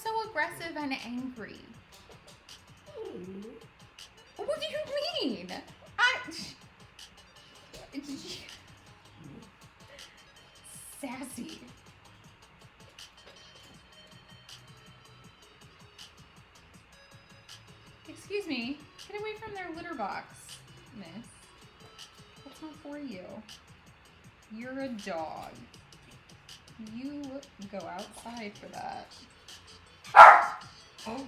so aggressive and angry? What do you mean? Sassy. Excuse me. Get away from their litter box, miss. That's not for you. You're a dog. You go outside for that. Oh,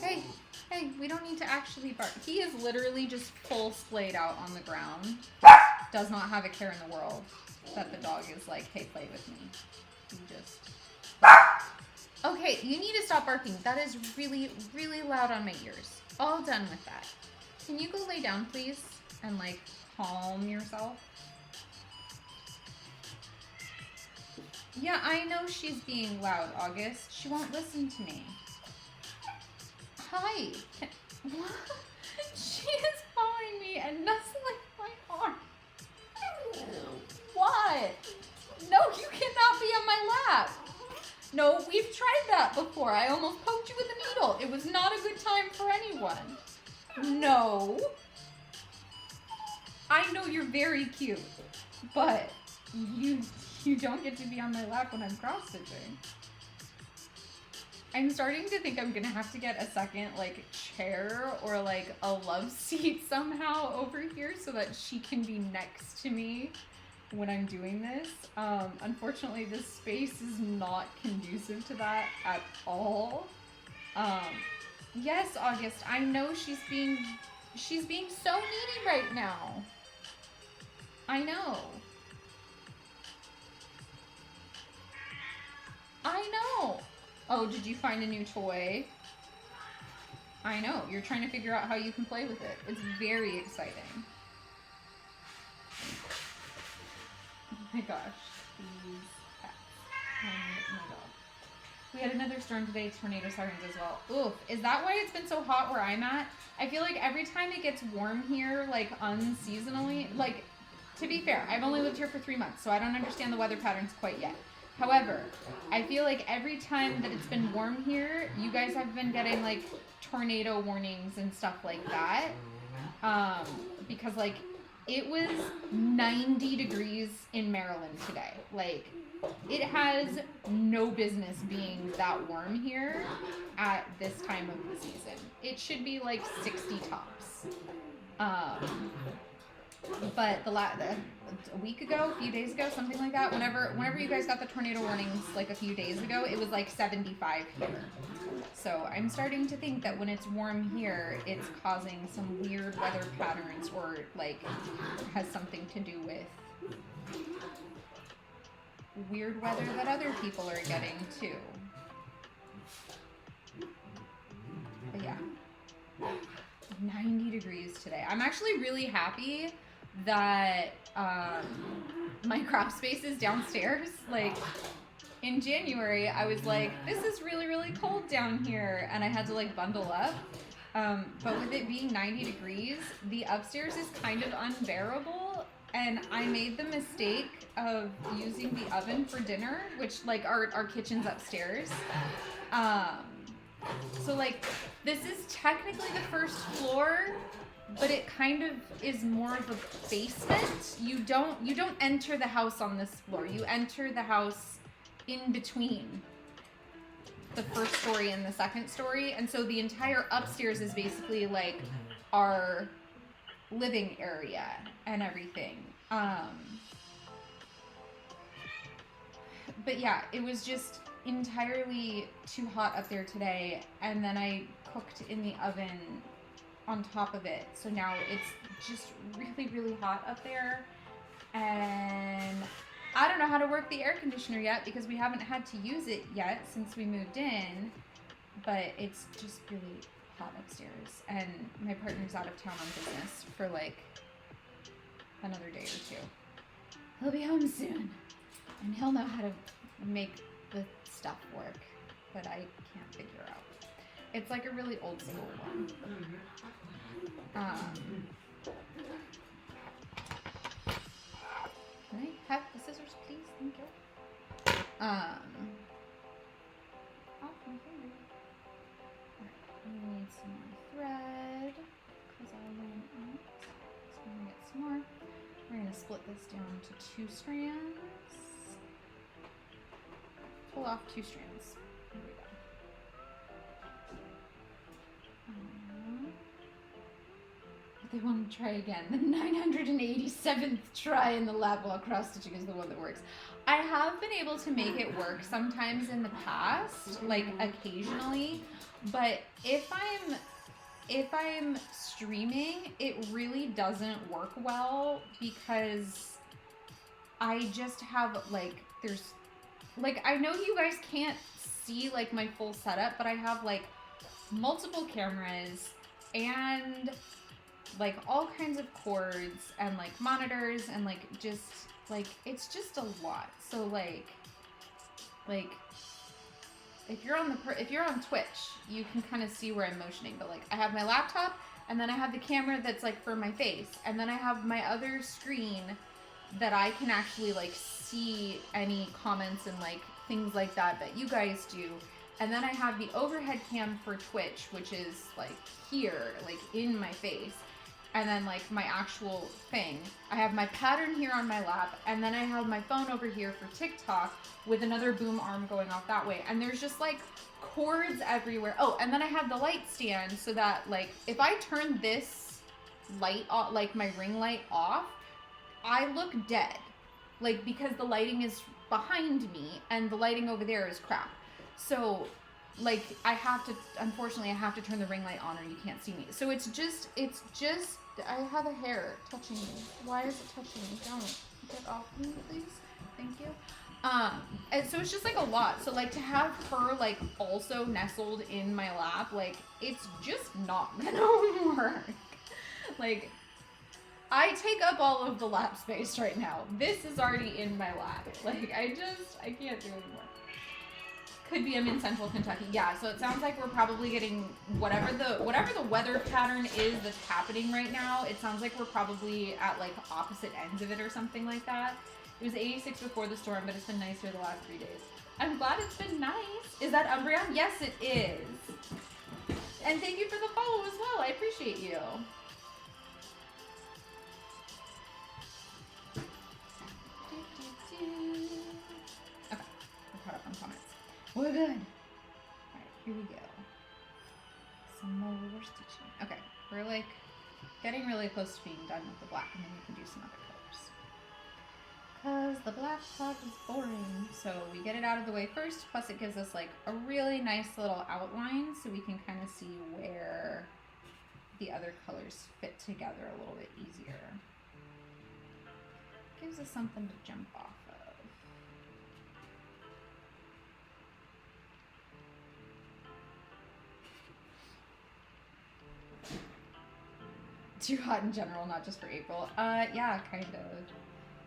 hey, we don't need to actually bark. He is literally just full splayed out on the ground. Does not have a care in the world that the dog is like, hey, play with me. He just... Okay, you need to stop barking. That is really, really loud on my ears. All done with that. Can you go lay down, please? And like, calm yourself? Yeah, I know she's being loud, August. She won't listen to me. Hi. What? She is following me and nuzzling my arm. What? No, you cannot be on my lap. No, we've tried that before. I almost poked you with a needle. It was not a good time for anyone. No. I know you're very cute, but you don't get to be on my lap when I'm cross-stitching. I'm starting to think I'm gonna have to get a second like chair or like a love seat somehow over here so that she can be next to me when I'm doing this. Unfortunately, this space is not conducive to that at all. Yes, August, I know she's being so needy right now. I know. I know. Oh, did you find a new toy? I know. You're trying to figure out how you can play with it. It's very exciting. Oh my gosh. These cats. And my dog. We had another storm today, tornado sirens as well. Oof. Is that why it's been so hot where I'm at? I feel like every time it gets warm here, like unseasonally, like, to be fair, I've only lived here for 3 months, so I don't understand the weather patterns quite yet. However, I feel like every time that it's been warm here, you guys have been getting like tornado warnings and stuff like that. Because like it was 90 degrees in Maryland today. Like it has no business being that warm here at this time of the season. It should be like 60 tops. But a week ago, a few days ago, something like that, whenever you guys got the tornado warnings like a few days ago, it was like 75 here. So I'm starting to think that when it's warm here, it's causing some weird weather patterns or like has something to do with weird weather that other people are getting too. But yeah. 90 degrees today. I'm actually really happy that my craft space is downstairs. Like in January, I was like, this is really, really cold down here, and I had to like bundle up. But with it being 90 degrees, the upstairs is kind of unbearable, and I made the mistake of using the oven for dinner, which like our kitchen's upstairs. So like this is technically the first floor, but it kind of is more of a basement. You don't enter the house on this floor. You enter the house in between the first story and the second story. And so the entire upstairs is basically like our living area and everything. But yeah, it was just entirely too hot up there today, and then I cooked in the oven on top of it, so now it's just really, really hot up there, and I don't know how to work the air conditioner yet because we haven't had to use it yet since we moved in, but it's just really hot upstairs, and my partner's out of town on business for like another day or two. He'll be home soon, and he'll know how to make the stuff work that I can't figure out. It's like a really old school one. Can I have the scissors, please? Thank you. Off my finger. some more thread because I ran out. So I'm gonna get some more. We're gonna split this down to 2 strands. Pull off 2 strands. Here we go. But they want to try again. The 987th try in the lab while cross stitching is the one that works. I have been able to make it work sometimes in the past, like occasionally, but if I'm streaming, it really doesn't work well because I just have like I know you guys can't see like my full setup, but I have like multiple cameras and like all kinds of cords and like monitors and like just like it's just a lot. So like if you're on Twitch, you can kind of see where I'm motioning, but like I have my laptop and then I have the camera that's like for my face, and then I have my other screen that I can actually like see any comments and like things like that you guys do. And then I have the overhead cam for Twitch, which is like here, like in my face. And then like my actual thing. I have my pattern here on my lap, and then I have my phone over here for TikTok with another boom arm going off that way. And there's just like cords everywhere. Oh, and then I have the light stand so that like if I turn this light off, like my ring light off, I look dead. Like because the lighting is behind me and the lighting over there is crap. So like unfortunately I have to turn the ring light on or you can't see me. So it's just I have a hair touching me. Why is it touching me? Don't get off me, please. Thank you. And so it's just like a lot. So like to have her like also nestled in my lap, like it's just not gonna work. Like I take up all of the lap space right now. This is already in my lap. Like I can't do anymore. Could be I'm in central Kentucky. Yeah, so it sounds like we're probably getting whatever the weather pattern is that's happening right now. It sounds like we're probably at like opposite ends of it or something like that. It was 86 before the storm, but it's been nice here the last 3 days. I'm glad it's been nice. Is that Umbreon? Yes, it is. And thank you for the follow as well. I appreciate you. Okay, we're caught up on comments. We're good. Alright, here we go. Some more stitching. Okay, we're like getting really close to being done with the black, and then we can do some other colors. Because the black part is boring. So we get it out of the way first, plus it gives us like a really nice little outline so we can kind of see where the other colors fit together a little bit easier. Gives us something to jump off of. Too hot in general, not just for April. Yeah, kind of.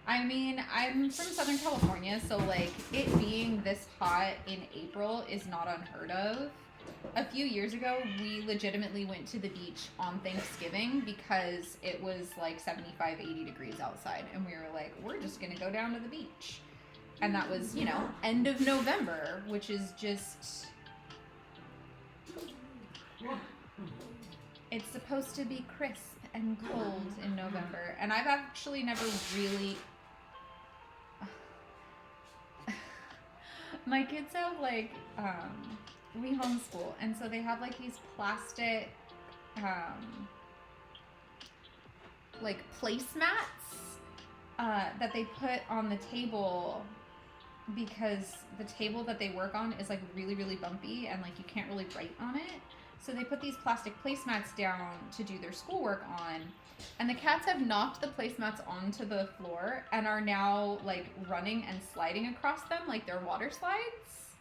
I mean, I'm from Southern California, so like it being this hot in April is not unheard of. A few years ago, we legitimately went to the beach on Thanksgiving because it was like 75, 80 degrees outside, and we were like, we're just gonna go down to the beach. And that was, you know, end of November, which is just... It's supposed to be crisp and cold in November, and I've actually never really... My kids have like, we homeschool, and so they have like these plastic, like placemats that they put on the table because the table that they work on is like really, really bumpy and like you can't really write on it. So they put these plastic placemats down to do their schoolwork on, and the cats have knocked the placemats onto the floor and are now like running and sliding across them like they're water slides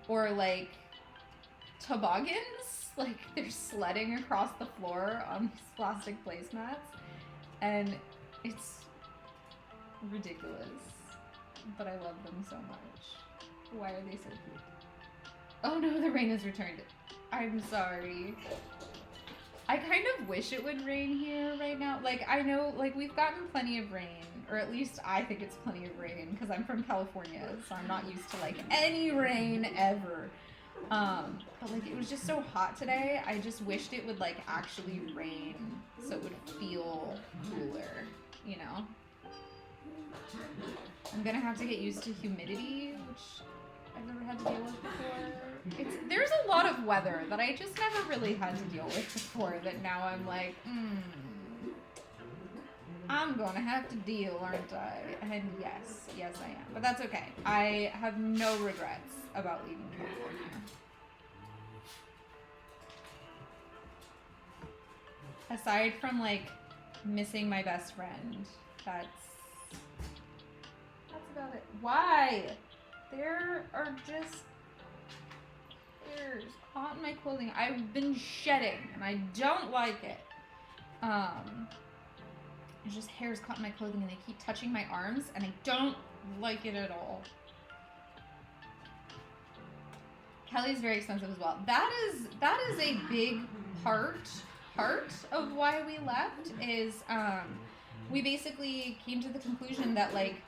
or like toboggans. Like they're sledding across the floor on these plastic placemats, and it's ridiculous, but I love them so much. Why are they so cute? Oh no, the rain has returned. I'm sorry. I kind of wish it would rain here right now. Like, I know, like, we've gotten plenty of rain, or at least I think it's plenty of rain, because I'm from California, so I'm not used to, like, any rain ever. But like it was just so hot today. I just wished it would like actually rain so it would feel cooler, you know? I'm gonna have to get used to humidity, which I've never had to deal with before. There's a lot of weather that I just never really had to deal with before that now I'm like, I'm gonna have to deal, aren't I? And yes, I am. But that's okay. I have no regrets about leaving California. Aside from like missing my best friend, that's about it. Why? There are just hairs caught in my clothing. I've been shedding and I don't like it. There's just hairs caught in my clothing and they keep touching my arms and I don't like it at all. Kelly's very expensive as well. That is a big part of why we left is we basically came to the conclusion that like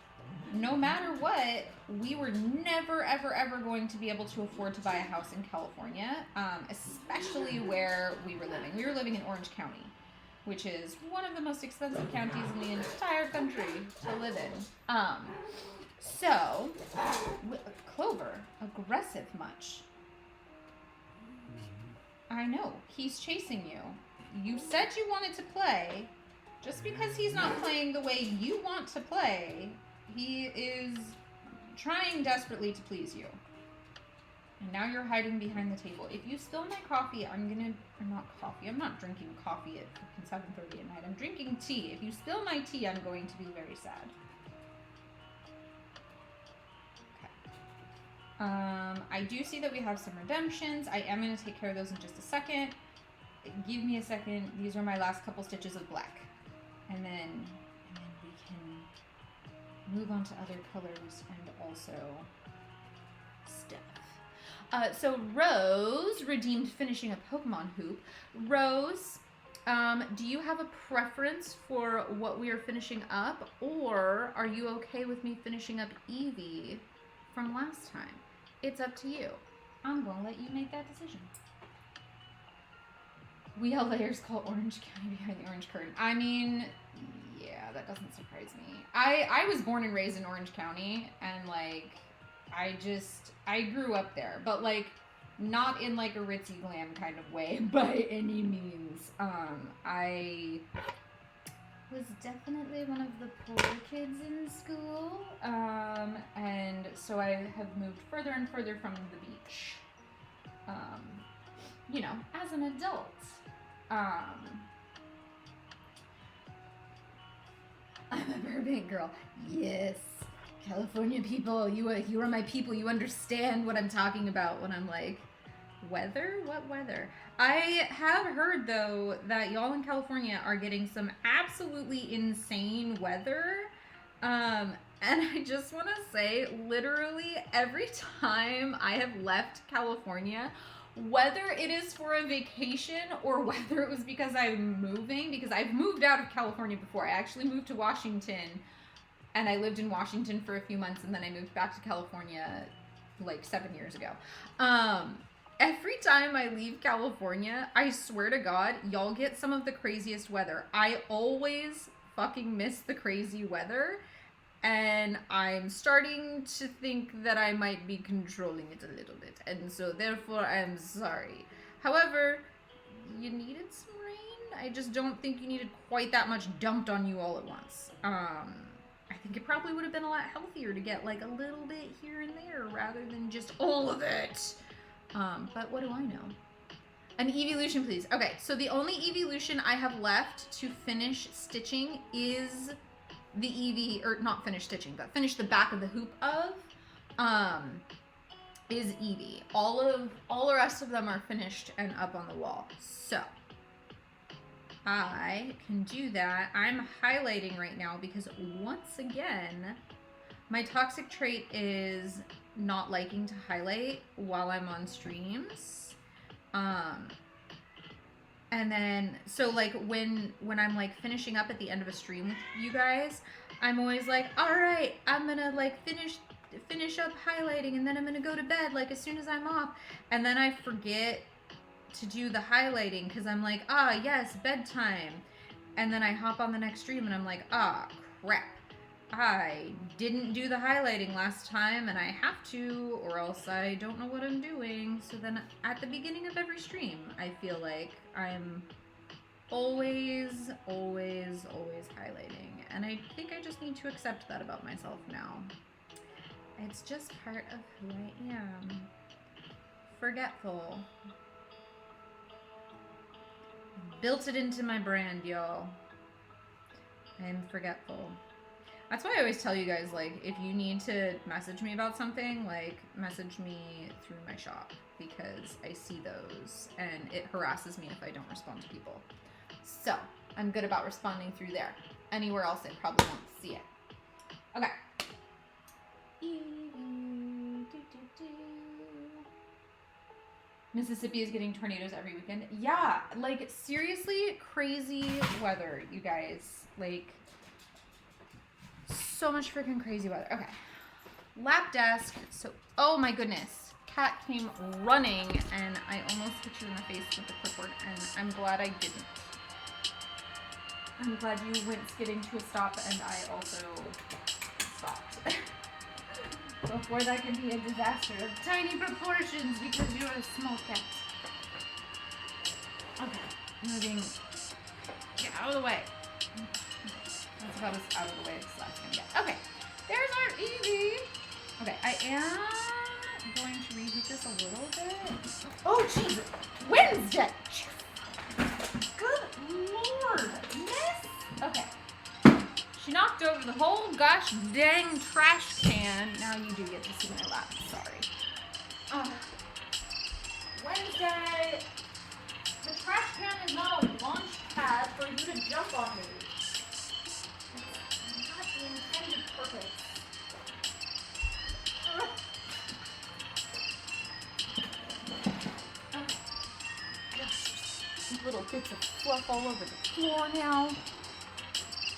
no matter what, we were never ever going to be able to afford to buy a house in California, especially where we were living. We were living in Orange County, which is one of the most expensive counties in the entire country to live in. So, Clover, aggressive much. I know, he's chasing you. You said you wanted to play. Just because he's not playing the way you want to play, he is trying desperately to please you. And now you're hiding behind the table. If you spill my coffee, I'm not drinking coffee at 7:30 at night. I'm drinking tea. If you spill my tea, I'm going to be very sad. Okay. I do see that we have some redemptions. I am going to take care of those in just a second. Give me a second. These are my last couple stitches of black. And then we can move on to other colors and also stuff. So Rose redeemed finishing a Pokemon hoop. Rose, do you have a preference for what we are finishing up, or are you okay with me finishing up Eevee from last time? It's up to you. I'm gonna let you make that decision. We all layers call Orange County behind the orange curtain. I mean, yeah, that doesn't surprise me. I was born and raised in Orange County, and like, I grew up there, but like, not in like a ritzy glam kind of way by any means. I was definitely one of the poor kids in school, and so I have moved further and further from the beach. You know, as an adult. I'm a Burbank girl. Yes. California people, you are my people. You understand what I'm talking about when I'm like, weather? What weather? I have heard, though, that y'all in California are getting some absolutely insane weather. And I just want to say, literally, every time I have left California, whether it is for a vacation or whether it was because I'm moving, because I've moved out of California before. I actually moved to Washington, and I lived in Washington for a few months, and then I moved back to California like 7 years ago. Every time I leave California, I swear to God, y'all get some of the craziest weather. I always fucking miss the crazy weather, and I'm starting to think that I might be controlling it a little bit, and so therefore I'm sorry. However, you needed some rain. I just don't think you needed quite that much dumped on you all at once. I think it probably would have been a lot healthier to get like a little bit here and there rather than just all of it. But what do I know? An evolution, please. Okay, so the only evolution I have left to finish stitching is the Eevee, or not finish stitching, but finish the back of the hoop of, is Eevee. All the rest of them are finished and up on the wall. So, I can do that. I'm highlighting right now because once again, my toxic trait is not liking to highlight while I'm on streams. And then, so like when I'm like finishing up at the end of a stream with you guys, I'm always like, all right, I'm gonna like finish finish up highlighting and then I'm gonna go to bed like as soon as I'm off. And then I forget to do the highlighting because I'm like, ah, yes, bedtime. And then I hop on the next stream and I'm like, ah, crap. I didn't do the highlighting last time and I have to, or else I don't know what I'm doing. So then at the beginning of every stream, I feel like I'm always highlighting. And I think I just need to accept that about myself now. It's just part of who I am. Forgetful. Built it into my brand, y'all. I'm forgetful. That's why I always tell you guys, like, if you need to message me about something, like, message me through my shop because I see those and it harasses me if I don't respond to people. So, I'm good about responding through there. Anywhere else, I probably won't see it. Okay. Mississippi is getting tornadoes every weekend. Yeah, like, seriously, crazy weather, you guys. Like, so much freaking crazy weather. Okay. Lap desk. So, oh my goodness. Cat came running and I almost hit you in the face with the clipboard and I'm glad I didn't. I'm glad you went skidding to a stop and I also stopped. Before that can be a disaster of tiny proportions because you're a small cat. Okay, moving. Get out of the way. That's about as out of the way as that's gonna get. Okay, there's our Evie. Okay, I am going to reheat this a little bit. Oh, jeez. Wednesday. Good Lord, miss. Okay. She knocked over the whole gosh dang trash can. Now you do get to see my lap. Sorry. Wednesday. The trash can is not a launch pad for you to jump onto. It's not the intended purpose. Okay. Little bits of fluff all over the floor now.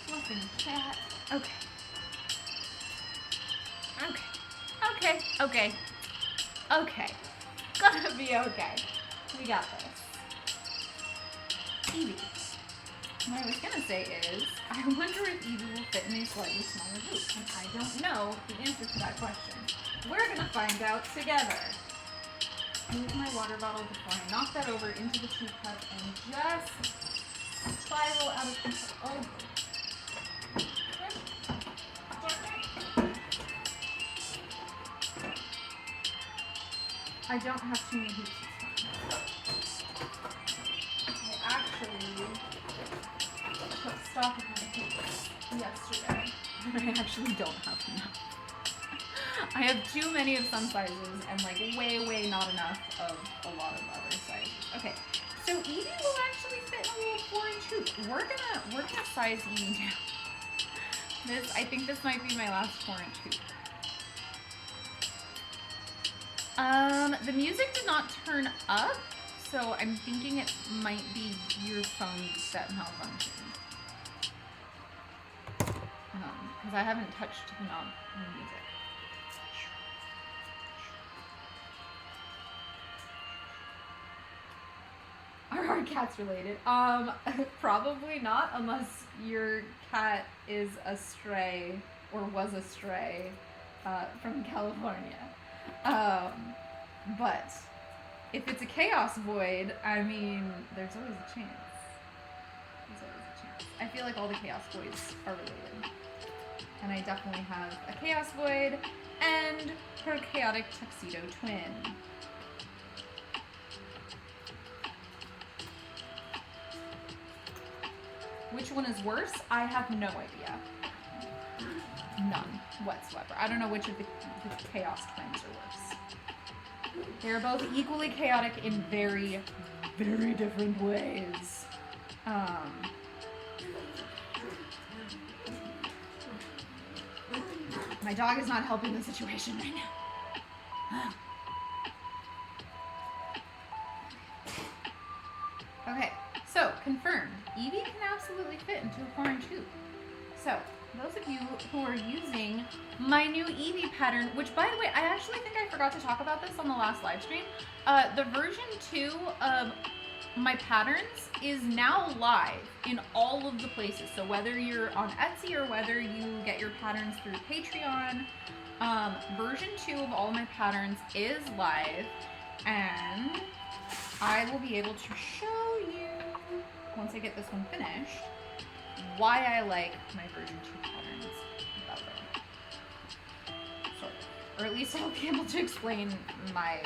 Fluffing cat. Okay. Okay. Okay. Okay. Okay. Gonna be okay. We got this. Evie. What I was gonna say is, I wonder if Evie will fit in a slightly smaller boot, and I don't know the answer to that question. We're gonna find out together. Move my water bottle before I knock that over into the teacup and just spiral out of control. Oh. I don't have too many hoops this time. I actually took stock of my hoops yesterday. I actually don't have enough. I have too many of some sizes and like way not enough of a lot of other sizes. Okay, so Evie will actually fit in a little 4-inch hoop. We're gonna size Evie down. I think this might be my last 4-inch hoop. The music did not turn up, so I'm thinking it might be your phones that malfunctioned. Because I haven't touched the knob on the music. Are our cats related? Probably not, unless your cat is a stray, or was a stray, from California. But if it's a chaos void, I mean, there's always a chance. There's always a chance. I feel like all the chaos voids are related. And I definitely have a chaos void and her chaotic tuxedo twin. Which one is worse? I have no idea. None whatsoever. I don't know which of the chaos twins are worse. They're both equally chaotic in very different ways. My dog is not helping the situation right now. Okay, so confirmed. Evie can absolutely fit into a 4-inch hoop. So those of you who are using my new Eevee pattern, which by the way, I actually think I forgot to talk about this on the last live stream. The version 2 of my patterns is now live in all of the places. So whether you're on Etsy or whether you get your patterns through Patreon, version 2 of all my patterns is live, and I will be able to show you, once I get this one finished, why I like my version 2 patterns better. Sort of. Or at least I'll be able to explain my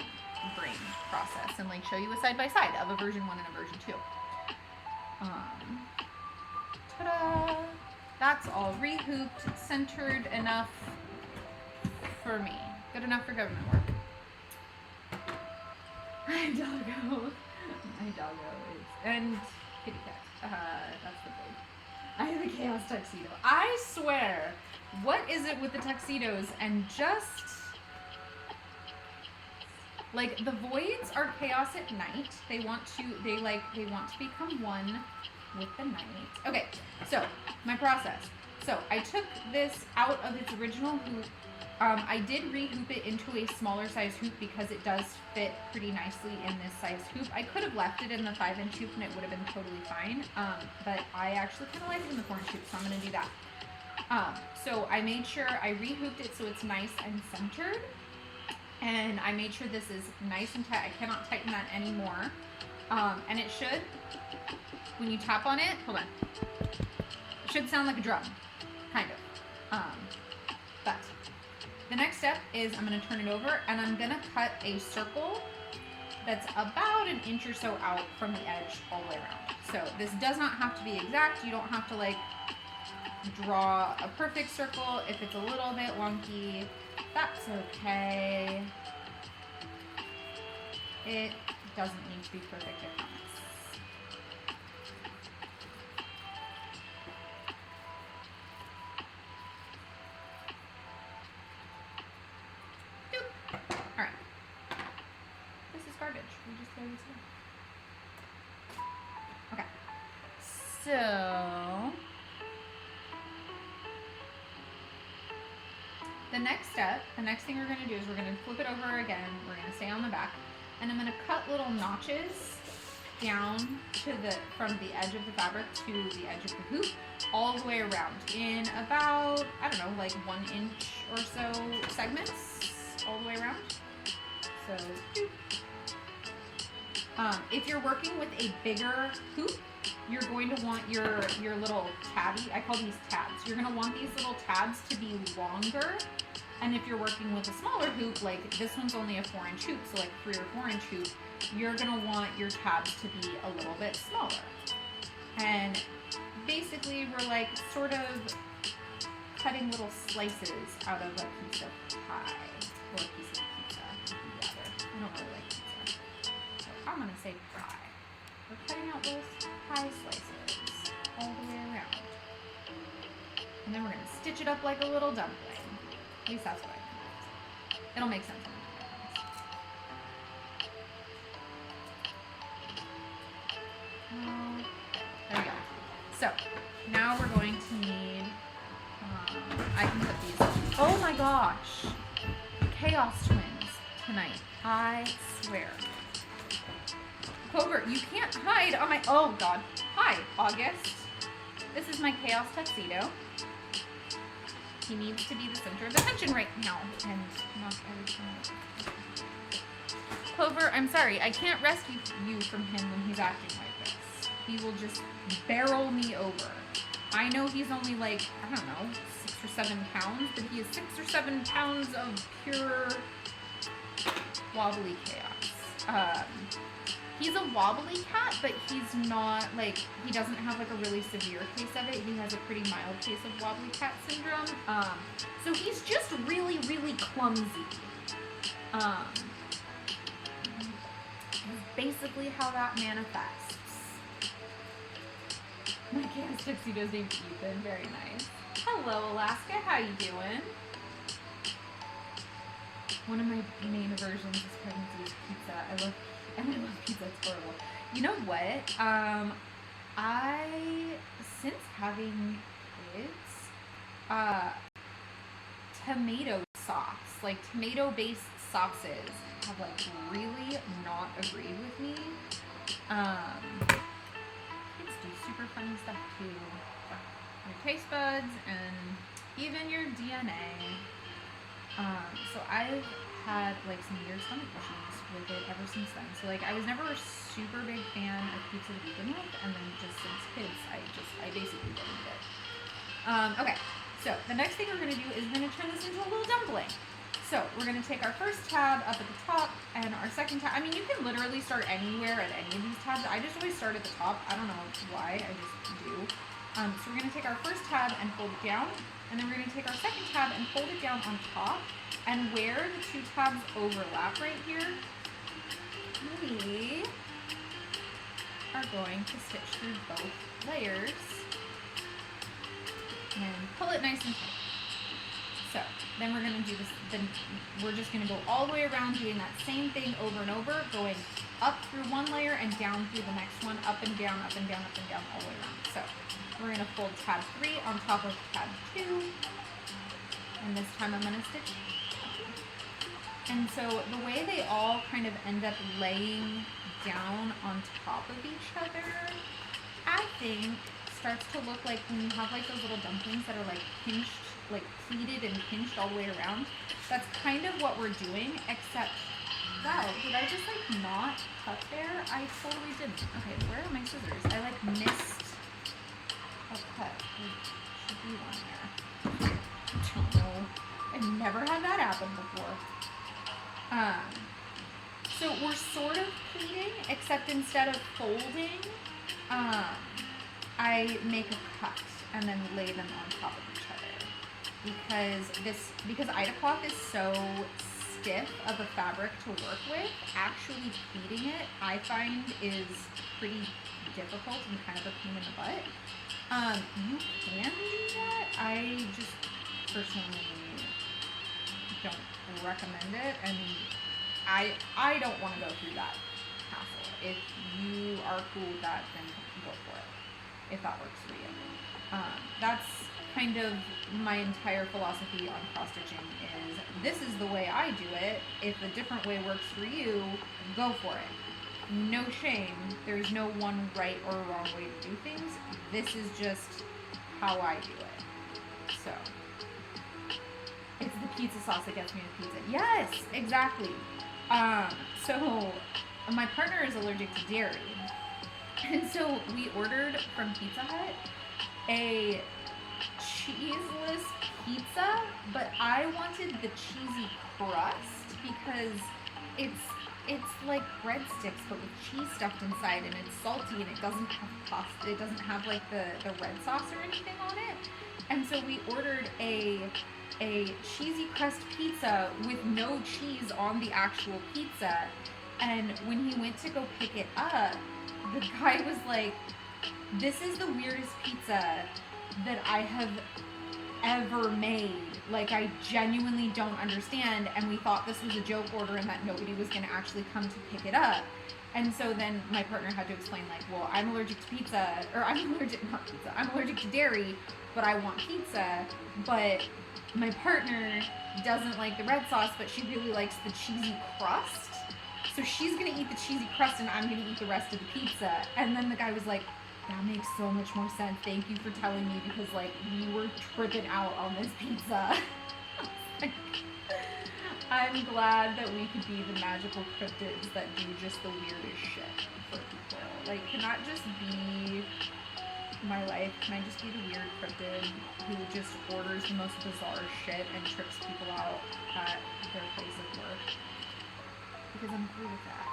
brain process and like show you a side by side of a version 1 and a version 2. Ta-da! That's all rehooped, centered enough for me. Good enough for government work. My doggo. My doggo is, and kitty cat. That's the big. I have a chaos tuxedo. I swear, what is it with the tuxedos and just like the voids are chaos at night. They want to become one with the night. Okay, so my process. So I took this out of its original hoop. I did rehoop it into a smaller size hoop because it does fit pretty nicely in this size hoop. I could have left it in the 5-inch hoop and it would have been totally fine, but I actually kind of like it in the 4-inch hoop, so I'm going to do that. So I made sure I rehooped it so it's nice and centered, and I made sure this is nice and tight. I cannot tighten that anymore. And it should, when you tap on it, hold on, it should sound like a drum, kind of. But the next step is I'm going to turn it over and I'm going to cut a circle that's about an inch or so out from the edge all the way around. So this does not have to be exact. You don't have to like draw a perfect circle. If it's a little bit wonky, that's okay. It doesn't need to be perfect, I promise. Okay, so the next thing we're going to do is we're going to flip it over again. We're going to stay on the back, and I'm going to cut little notches down to from the edge of the fabric to the edge of the hoop, all the way around in about, I don't know, like 1 inch or so segments all the way around. So, if you're working with a bigger hoop, you're going to want your little tabby, I call these tabs. You're going to want these little tabs to be longer. And if you're working with a smaller hoop, like this one's only a 4-inch hoop, so like 3 or 4-inch hoop, you're going to want your tabs to be a little bit smaller. And basically we're like sort of cutting little slices out of a piece of pie, or a piece of pizza, rather. I don't really like pizza. So I'm going to say pie. We're cutting out those pie slices all the way around. And then we're going to stitch it up like a little dumpling. At least that's what I think. It'll make sense. There we go. So now we're going to need, I can put these, oh my gosh, Chaos Twins tonight, I swear. Clover, you can't hide on my, oh God. Hi, August. This is my Chaos tuxedo. He needs to be the center of attention right now and knock everything over. Clover, I'm sorry, I can't rescue you from him when he's acting like this. He will just barrel me over. I know he's only like, I don't know, 6 or 7 pounds, but he is 6 or 7 pounds of pure wobbly chaos. He's a wobbly cat, but he's not, like, he doesn't have, like, a really severe case of it. He has a pretty mild case of wobbly cat syndrome. So he's just really, really clumsy. Is basically how that manifests. My Chaos Tuxedo's named Ethan. Very nice. Hello, Alaska. How you doing? One of my main aversions is pregnancy is pizza. I love pizza. It's horrible. You know what? Since having kids, uh, tomato sauce, like tomato-based sauces, have like really not agreed with me. Kids do super funny stuff too. Your taste buds and even your DNA. So I've had like some weird stomach issues with it ever since then. So like I was never a super big fan of pizza to begin with, and then just since kids, I basically don't eat it. Okay, so the next thing we're gonna do is we're gonna turn this into a little dumpling. So we're gonna take our first tab up at the top and our second tab. I mean, you can literally start anywhere at any of these tabs. I just always start at the top. I don't know why, I just do. So we're gonna take our first tab and fold it down, and then we're gonna take our second tab and fold it down on top. And where the two tabs overlap right here, we are going to stitch through both layers and pull it nice and tight. So then we're going to do this, then we're just going to go all the way around doing that same thing over and over, going up through one layer and down through the next one, up and down, up and down, up and down, all the way around. So we're going to fold tab 3 on top of tab 2, and this time I'm going to stitch. And so the way they all kind of end up laying down on top of each other, I think starts to look like when you have like those little dumplings that are like pinched, like pleated and pinched all the way around. That's kind of what we're doing, except, wow, did I just like not cut there? I totally didn't. Okay, where are my scissors? I like missed a cut. There should be one there. I don't know. I've never had that happen before. So we're sort of pleating, except instead of folding, I make a cut and then lay them on top of each other. Because Ida cloth is so stiff of a fabric to work with, actually pleating it, I find, is pretty difficult and kind of a pain in the butt. You can do that. I just personally don't recommend it, and I don't want to go through that hassle. If you are cool with that, then go for it, if that works for you. That's kind of my entire philosophy on cross stitching is, this is the way I do it. If a different way works for you, go for it. No shame. There's no one right or wrong way to do things. This is just how I do it. So it's the pizza sauce that gets me to pizza. Yes, exactly. So my partner is allergic to dairy. And so we ordered from Pizza Hut a cheeseless pizza, but I wanted the cheesy crust because it's like breadsticks but with cheese stuffed inside, and it's salty, and it doesn't have pasta, it doesn't have like the red sauce or anything on it. And so we ordered a cheesy crust pizza with no cheese on the actual pizza. And when he went to go pick it up, the guy was like, "This is the weirdest pizza that I have ever made. Like, I genuinely don't understand." And we thought this was a joke order and that nobody was going to actually come to pick it up. And so then my partner had to explain, like, well, I'm allergic to pizza, or I'm allergic to dairy, but I want pizza. But my partner doesn't like the red sauce, but she really likes the cheesy crust. So she's going to eat the cheesy crust and I'm going to eat the rest of the pizza. And then the guy was like, "That makes so much more sense. Thank you for telling me, because like we were tripping out on this pizza." I'm glad that we could be the magical cryptids that do just the weirdest shit for people. Like, can that just be my life? Can I just be the weird cryptid who just orders the most bizarre shit and trips people out at their place of work? Because I'm cool with that.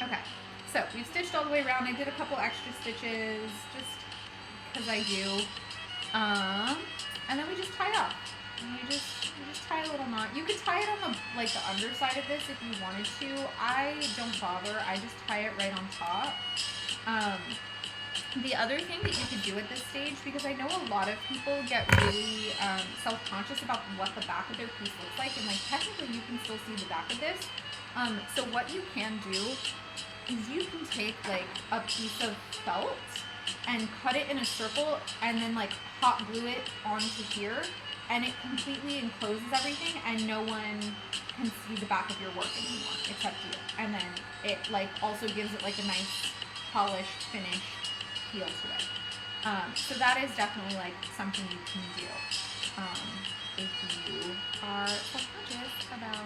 Okay, so we've stitched all the way around. I did a couple extra stitches just because I do. And then we just tie up. And we just tie a little knot. You could tie it on the underside of this if you wanted to. I don't bother. I just tie it right on top. The other thing that you could do at this stage, because I know a lot of people get really self-conscious about what the back of their piece looks like, and like technically you can still see the back of this. So what you can do is you can take like a piece of felt and cut it in a circle and then like hot glue it onto here, and it completely encloses everything and no one can see the back of your work anymore except you. And then it like also gives it like a nice polished finished feel to it. So that is definitely like something you can do if you are self-conscious about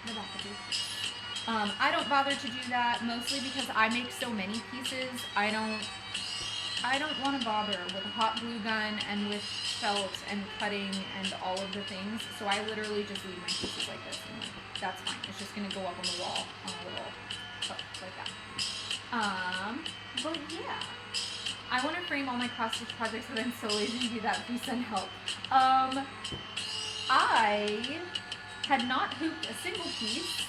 the back of your piece. I don't bother to do that mostly because I make so many pieces. I don't want to bother with a hot glue gun and with felt and cutting and all of the things. So I literally just leave my pieces like this, and like, that's fine. It's just gonna go up on the wall on a little hook like that. But yeah, I want to frame all my cross stitch projects, but I'm so lazy to do that. Please send help. I had not hooped a single piece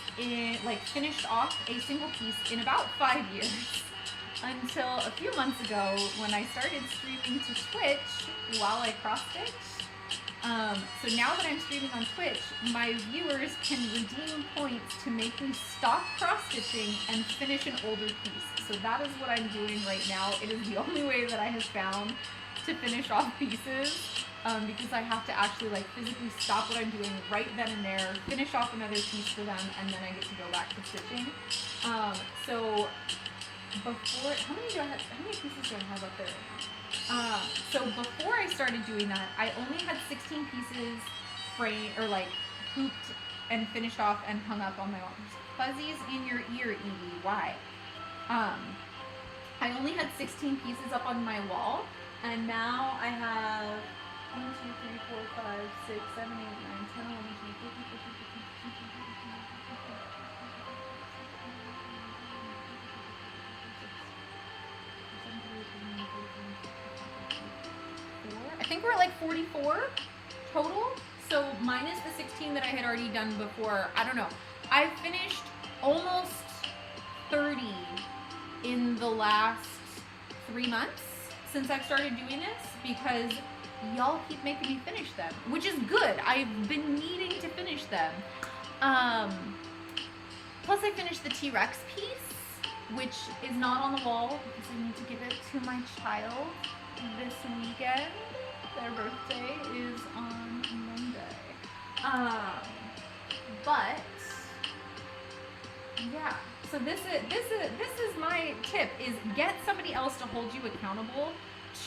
finished off a single piece in about 5 years. Until a few months ago when I started streaming to Twitch while I cross-stitch. So now that I'm streaming on Twitch, my viewers can redeem points to make me stop cross-stitching and finish an older piece. So that is what I'm doing right now. It is the only way that I have found to finish off pieces, because I have to actually like physically stop what I'm doing right then and there, finish off another piece for them, and then I get to go back to stitching. So before, how many pieces do I have up there right now? So before I started doing that, I only had 16 pieces hooped and finished off and hung up on my wall. Fuzzies in your ear, Evie, why? I only had 16 pieces up on my wall, and now I have 1, 2, 3, 4, 5, 6, 7, 8, 9, 10, 11, 12, 13, 14, 15, I think we're at like 44 total. So minus the 16 that I had already done before. I don't know. I finished almost 30 in the last 3 months since I've started doing this, because y'all keep making me finish them, which is good. I've been needing to finish them. Plus I finished the T-Rex piece, which is not on the wall because I need to give it to my child this weekend. Their birthday is on Monday. But yeah, so this is my tip, is get somebody else to hold you accountable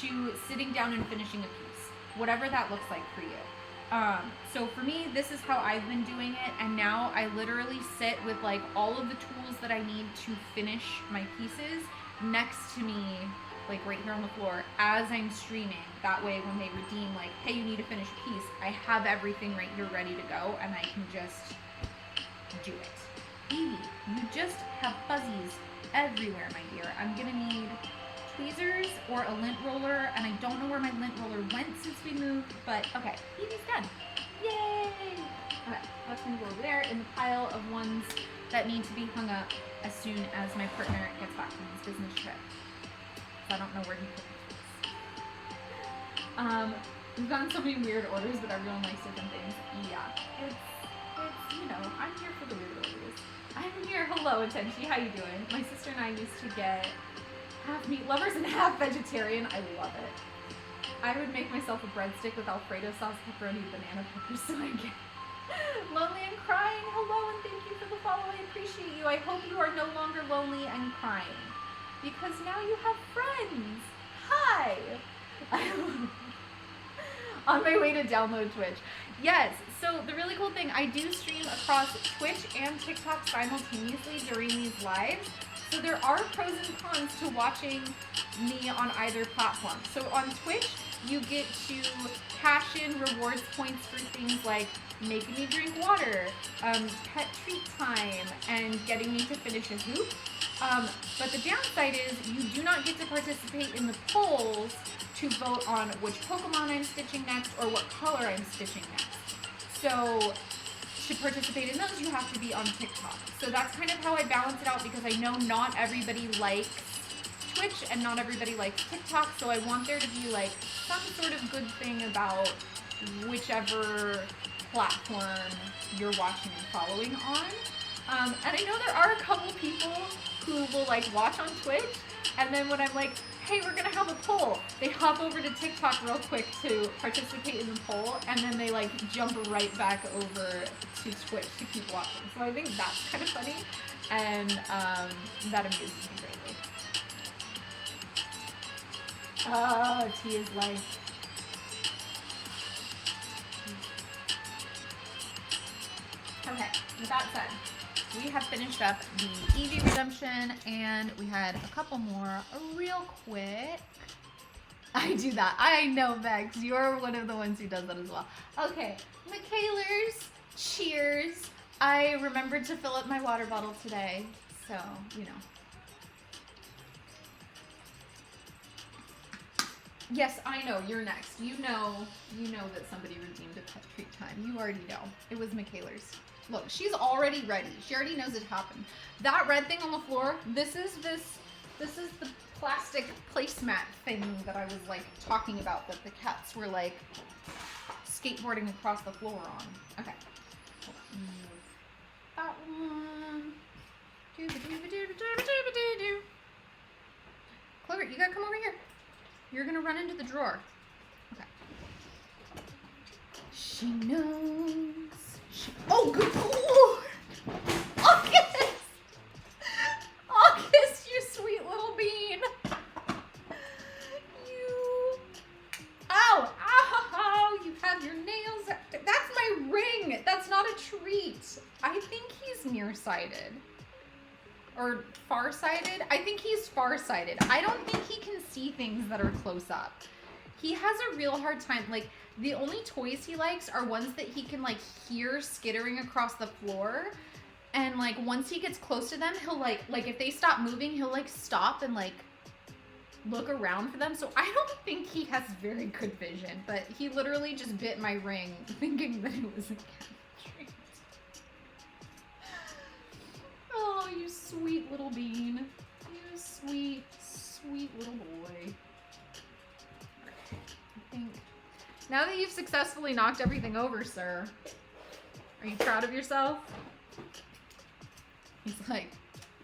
to sitting down and finishing a piece, whatever that looks like for you. So for me, this is how I've been doing it, and now I literally sit with like all of the tools that I need to finish my pieces next to me, like right here on the floor as I'm streaming. That way when they redeem like, hey, you need to finish a piece, I have everything right here ready to go, and I can just do it. Evie, you just have fuzzies everywhere, my dear. I'm gonna need tweezers or a lint roller, and I don't know where my lint roller went since we moved, but okay, Evie's done. Yay! Okay, that's gonna go over there in the pile of ones that need to be hung up as soon as my partner gets back from his business trip. So I don't know where he put this. We've gotten so many weird orders, but everyone likes different things. Yeah, it's I'm here for the weird orders. I'm here. Hello, Atenshi. How you doing? My sister and I used to get half meat lovers and half vegetarian. I love it. I would make myself a breadstick with Alfredo sauce, pepperoni, banana peppers, so I get lonely and crying. Hello, and thank you for the follow. I appreciate you. I hope you are no longer lonely and crying, because now you have friends. Hi. On my way to download Twitch. Yes, so the really cool thing, I do stream across Twitch and TikTok simultaneously during these lives. So there are pros and cons to watching me on either platform. So on Twitch, you get to cash in rewards points for things like making me drink water, pet treat time, and getting me to finish a hoop. But the downside is you do not get to participate in the polls to vote on which Pokemon I'm stitching next or what color I'm stitching next. So to participate in those, you have to be on TikTok. So that's kind of how I balance it out, because I know not everybody likes Twitch and not everybody likes TikTok. So I want there to be like some sort of good thing about whichever platform you're watching and following on. And I know there are a couple people who will like watch on Twitch, and then when I'm like, hey, we're gonna have a poll. They hop over to TikTok real quick to participate in the poll, and then they like jump right back over to Twitch to keep watching. So I think that's kind of funny, and that amuses me greatly. Oh, tea is life. Okay, with that said, we have finished up the Eevee redemption, and we had a couple more real quick. I do that. I know, Vex. You're one of the ones who does that as well. Okay, Michaelers, cheers. I remembered to fill up my water bottle today, so, you know. Yes, I know. You're next. You know that somebody redeemed a pet treat time. You already know. It was Michaela's. Look, she's already ready. She already knows it happened. That red thing on the floor, this is the plastic placemat thing that I was like talking about that the cats were like skateboarding across the floor on. Okay. That one. Clover, you gotta come over here. You're gonna run into the drawer. Okay. She knows. Oh, good lord! August! August, you sweet little bean! You... Ow! Ow! You have your nails... That's my ring! That's not a treat. I think he's nearsighted. Or farsighted? I think he's farsighted. I don't think he can see things that are close up. He has a real hard time. Like, the only toys he likes are ones that he can, like, hear skittering across the floor. And, like, once he gets close to them, he'll, like, if they stop moving, he'll, like, stop and, like, look around for them. So I don't think he has very good vision. But he literally just bit my ring thinking that it was a cat treat. Oh, you sweet little bean. You sweet, sweet little boy. I think... Now that you've successfully knocked everything over, sir, are you proud of yourself? He's like,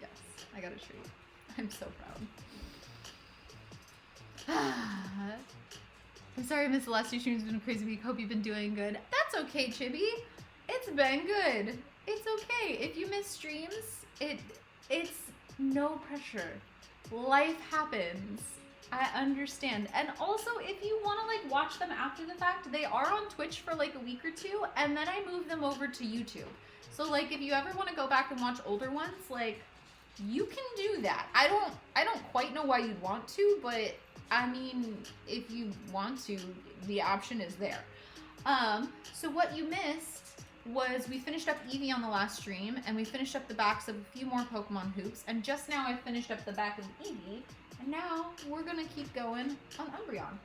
yes, I got a treat. I'm so proud. I'm sorry, Miss Celeste, your stream's been a crazy week. Hope you've been doing good. That's okay, Chibi. It's been good. It's okay. If you miss streams, it's no pressure. Life happens. I understand. And also, if you want to like watch them after the fact, they are on Twitch for like a week or two, and then I move them over to YouTube. So like if you ever want to go back and watch older ones, like you can do that. I don't quite know why you'd want to, but I mean, if you want to, the option is there. So what you missed was we finished up Eevee on the last stream, and we finished up the backs of a few more Pokemon hoops, and just now I finished up the back of Eevee. And now we're gonna keep going on Umbreon.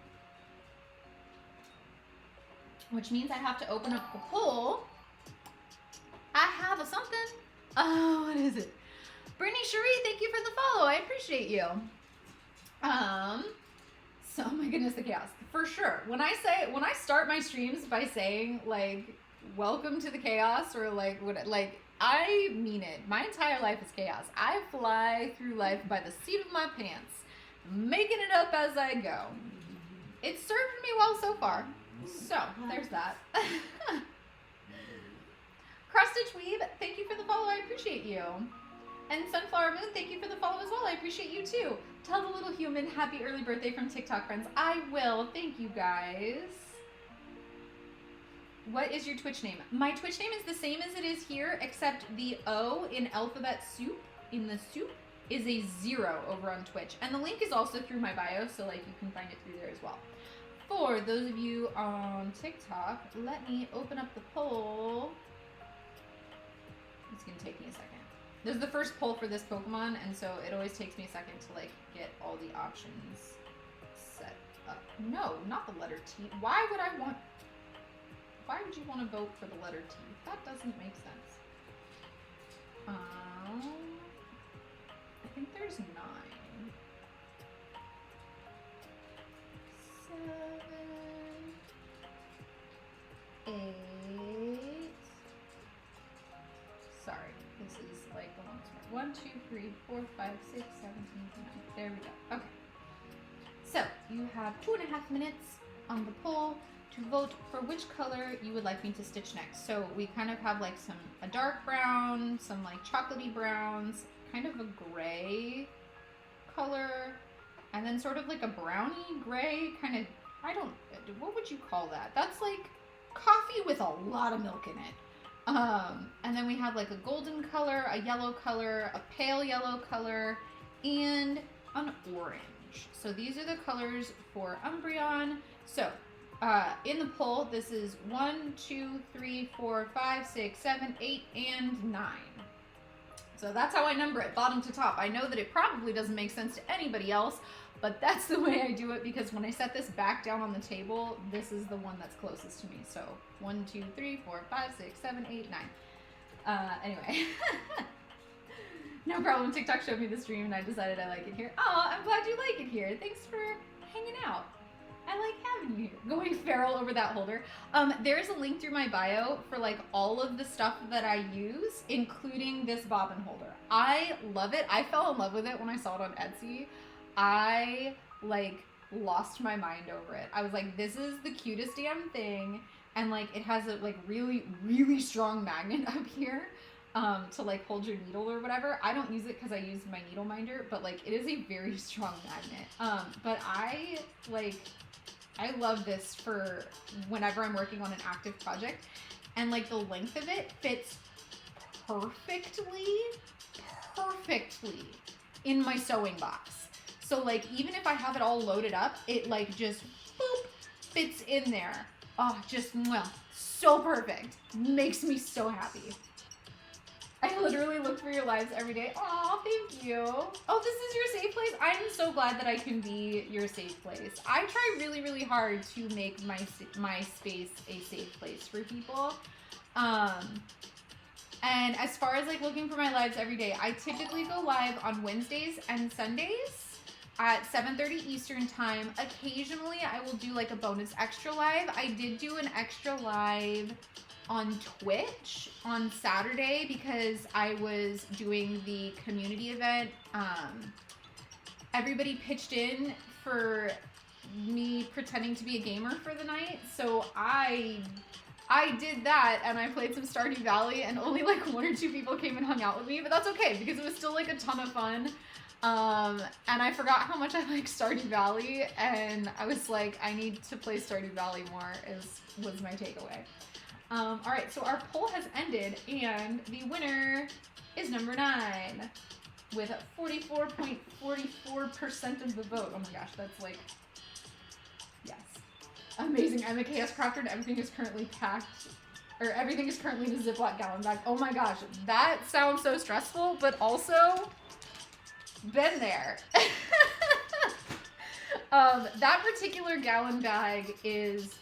Which means I have to open up the poll. I have a something. Oh, what is it? Brittany Cherie, thank you for the follow. I appreciate you. So, oh my goodness, the chaos. For sure. When I start my streams by saying like, welcome to the chaos, or like, I mean it. My entire life is chaos. I fly through life by the seat of my pants, making it up as I go. It's served me well so far. So, there's that. Cross-Stitch Weeb, thank you for the follow. I appreciate you. And Sunflower Moon, thank you for the follow as well. I appreciate you too. Tell the little human happy early birthday from TikTok friends. I will. Thank you guys. What is your Twitch name? My Twitch name is the same as it is here, except the O in alphabet soup, in the soup, is a 0 over on Twitch. And the link is also through my bio, so like you can find it through there as well. For those of you on TikTok, let me open up the poll. It's gonna take me a second. This is the first poll for this Pokemon, and so it always takes me a second to like get all the options set up. No, not the letter T. Why would you want to vote for the letter T? That doesn't make sense. I think there's 9. 7, 8. Sorry, this is like the longest part. 1, 2, 3, 4, 5, 6, 7, 8, 9. There we go. Okay. So you have 2.5 minutes on the poll to vote for which color you would like me to stitch next. So we kind of have like a dark brown, some like chocolatey browns, kind of a gray color, and then sort of like a browny gray kind of, what would you call that? That's like coffee with a lot of milk in it. And then we have like a golden color, a yellow color, a pale yellow color, and an orange. So these are the colors for Umbreon. So in the poll, this is 1, 2, 3, 4, 5, 6, 7, 8, and 9. So that's how I number it, bottom to top. I know that it probably doesn't make sense to anybody else, but that's the way I do it because when I set this back down on the table, this is the one that's closest to me. So 1, 2, 3, 4, 5, 6, 7, 8, 9. Anyway. No problem. TikTok showed me the stream and I decided I like it here. Oh, I'm glad you like it here. Thanks for hanging out. I like having you here. Going feral over that holder. There's a link through my bio for like all of the stuff that I use, including this bobbin holder. I love it. I fell in love with it when I saw it on Etsy. I like lost my mind over it. I was like, this is the cutest damn thing. And like it has a like really, really strong magnet up here. To like hold your needle or whatever. I don't use it because I use my needle minder, but like it is a very strong magnet. But I love this for whenever I'm working on an active project, and like the length of it fits perfectly in my sewing box. So like even if I have it all loaded up, it like just boop fits in there. Oh, just so perfect. Makes me so happy. I literally look for your lives every day. Aw, thank you. Oh, this is your safe place? I'm so glad that I can be your safe place. I try really, really hard to make my space a safe place for people. And as far as like looking for my lives every day, I typically go live on Wednesdays and Sundays at 7:30 Eastern time. Occasionally, I will do like a bonus extra live. I did do an extra live on Twitch on Saturday because I was doing the community event. Everybody pitched in for me pretending to be a gamer for the night, so I did that and I played some Stardew Valley and only like 1 or 2 people came and hung out with me, but that's okay because it was still like a ton of fun. And I forgot how much I like Stardew Valley, and I was like, I need to play Stardew Valley more was my takeaway. All right, so our poll has ended, and the winner is number 9 with 44.44% of the vote. Oh my gosh, that's like, yes. Amazing. I'm a Chaos Crafter, and everything is currently packed, or everything is currently in a Ziploc gallon bag. Oh my gosh, that sounds so stressful, but also been there. That particular gallon bag is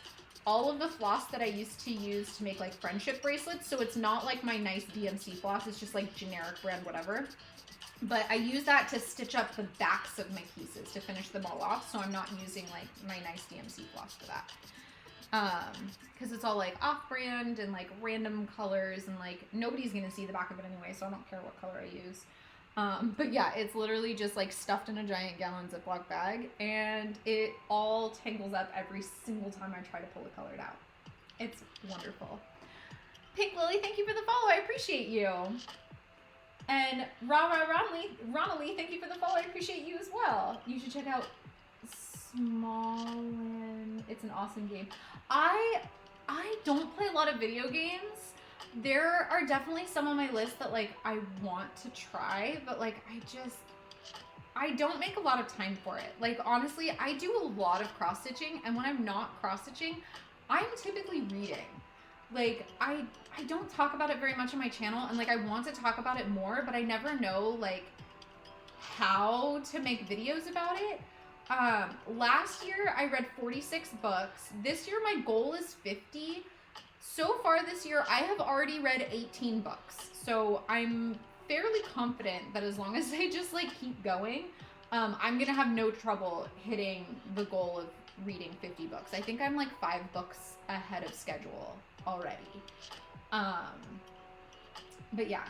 all of the floss that I used to use to make like friendship bracelets. So it's not like my nice DMC floss. It's just like generic brand whatever. But I use that to stitch up the backs of my pieces to finish them all off. So I'm not using like my nice DMC floss for that. Because it's all like off-brand and like random colors, and like nobody's gonna see the back of it anyway, so I don't care what color I use. But yeah, it's literally just like stuffed in a giant gallon Ziploc bag, and it all tangles up every single time I try to pull the color out. It's wonderful. Pink Lily, thank you for the follow. I appreciate you. And Ronally, thank you for the follow. I appreciate you as well. You should check out Smallin. It's an awesome game. I don't play a lot of video games. There are definitely some on my list that like I want to try, but like I don't make a lot of time for it. Like honestly, I do a lot of cross stitching, and when I'm not cross stitching, I'm typically reading. Like I don't talk about it very much on my channel, and like I want to talk about it more, but I never know like how to make videos about it. Last year I read 46 books. This year my goal is 50. So far this year, I have already read 18 books. So I'm fairly confident that as long as I just like keep going, I'm gonna have no trouble hitting the goal of reading 50 books. I think I'm like 5 books ahead of schedule already. But yeah.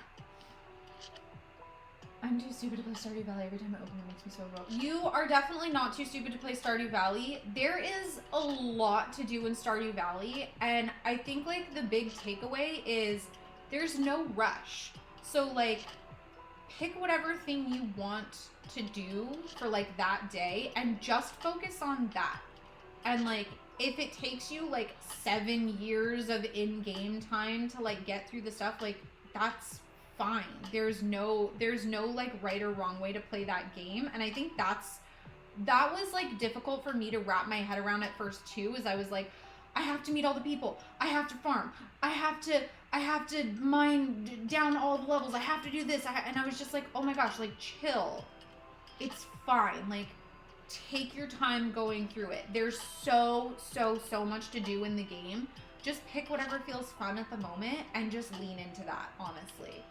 I'm too stupid to play Stardew Valley. Every time I open it makes me so broke. You are definitely not too stupid to play Stardew Valley. There is a lot to do in Stardew Valley, and I think like the big takeaway is there's no rush. So like pick whatever thing you want to do for like that day and just focus on that. And like if it takes you like 7 years of in-game time to like get through the stuff, like that's fine. There's no like right or wrong way to play that game. And I think that was like difficult for me to wrap my head around at first too, is I was like, I have to meet all the people, I have to farm, I have to mine down all the levels, I have to do this, and I was just like, oh my gosh, like chill, it's fine, like take your time going through it. There's so much to do in the game. Just pick whatever feels fun at the moment and just lean into that, honestly.